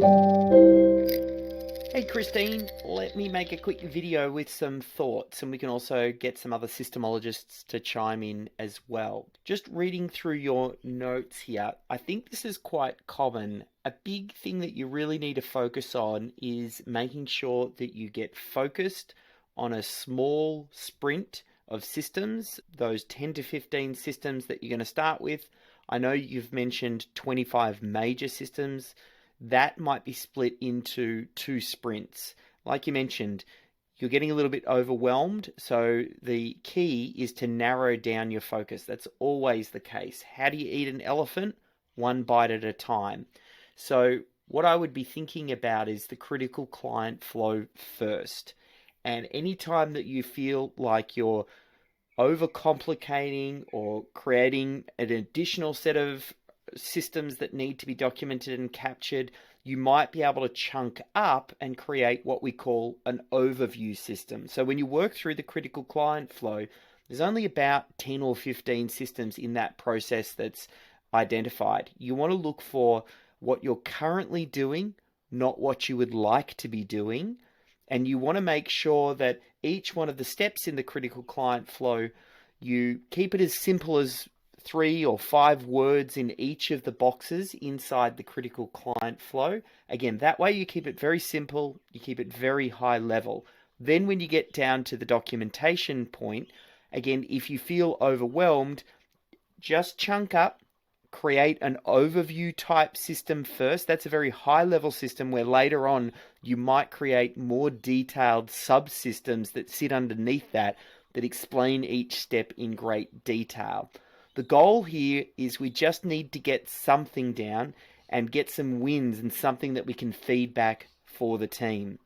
Hey Christine, let me make a quick video with some thoughts, and we can also get some other systemologists to chime in as well. Just reading through your notes here, I think this is quite common. A big thing that you really need to focus on is making sure that you get focused on a small sprint of systems, those 10 to 15 systems that you're going to start with. I know you've mentioned 25 major systems. That might be split into 2 sprints. Like you mentioned, you're getting a little bit overwhelmed, so the key is to narrow down your focus. That's always the case. How do you eat an elephant? One bite at a time. So what I would be thinking about is the critical client flow first. And anytime that you feel like you're overcomplicating or creating an additional set of systems that need to be documented and captured, you might be able to chunk up and create what we call an overview system. So when you work through the critical client flow, there's only about 10 or 15 systems in that process that's identified. You want to look for what you're currently doing, not what you would like to be doing. And you want to make sure that each one of the steps in the critical client flow, you keep it as simple as 3 or 5 words in each of the boxes inside the critical client flow. Again, that way you keep it very simple, you keep it very high level. Then when you get down to the documentation point, again, if you feel overwhelmed, just chunk up, create an overview type system first. That's a very high level system where later on you might create more detailed subsystems that sit underneath that explain each step in great detail. The goal here is we just need to get something down and get some wins and something that we can feed back for the team.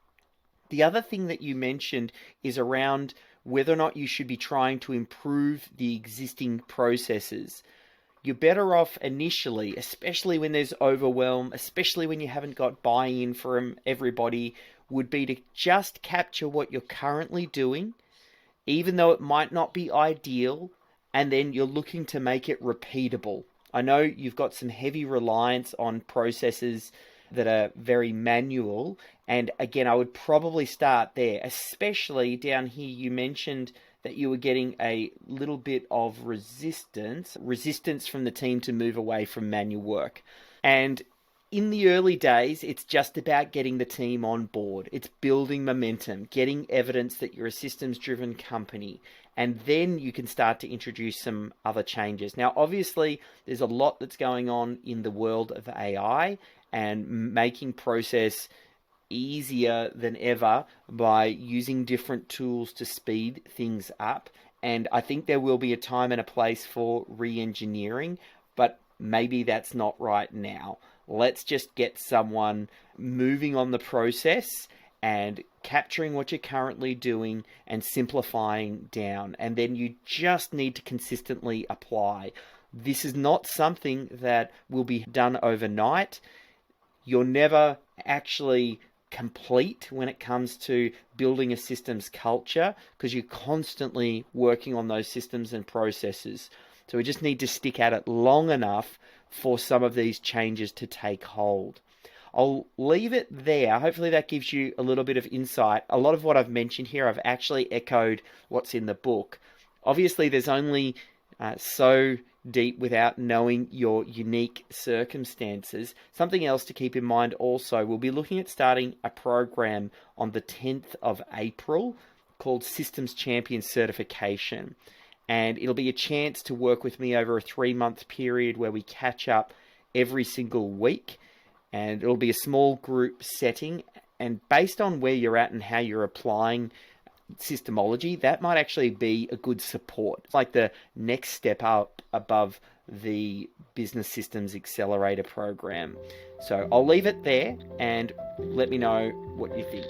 The other thing that you mentioned is around whether or not you should be trying to improve the existing processes. You're better off initially, especially when there's overwhelm, especially when you haven't got buy-in from everybody, would be to just capture what you're currently doing, even though it might not be ideal, and then you're looking to make it repeatable. I know you've got some heavy reliance on processes that are very manual, and again, I would probably start there, especially down here. You mentioned that you were getting a little bit of resistance from the team to move away from manual work. And in the early days, it's just about getting the team on board. It's building momentum, getting evidence that you're a systems-driven company, and then you can start to introduce some other changes. Now, obviously, there's a lot that's going on in the world of AI and making process easier than ever by using different tools to speed things up. And I think there will be a time and a place for re-engineering, but maybe that's not right now. Let's just get someone moving on the process and capturing what you're currently doing and simplifying down. And then you just need to consistently apply. This is not something that will be done overnight. You're never actually complete when it comes to building a systems culture because you're constantly working on those systems and processes. So we just need to stick at it long enough for some of these changes to take hold. I'll leave it there. Hopefully that gives you a little bit of insight. A lot of what I've mentioned here, I've actually echoed what's in the book. Obviously, there's only so deep without knowing your unique circumstances. Something else to keep in mind also, we'll be looking at starting a program on the 10th of April called Systems Champion Certification. And it'll be a chance to work with me over a 3-month period where we catch up every single week. And it'll be a small group setting. And based on where you're at and how you're applying systemology, that might actually be a good support. It's like the next step up above the Business Systems Accelerator program. So I'll leave it there and let me know what you think.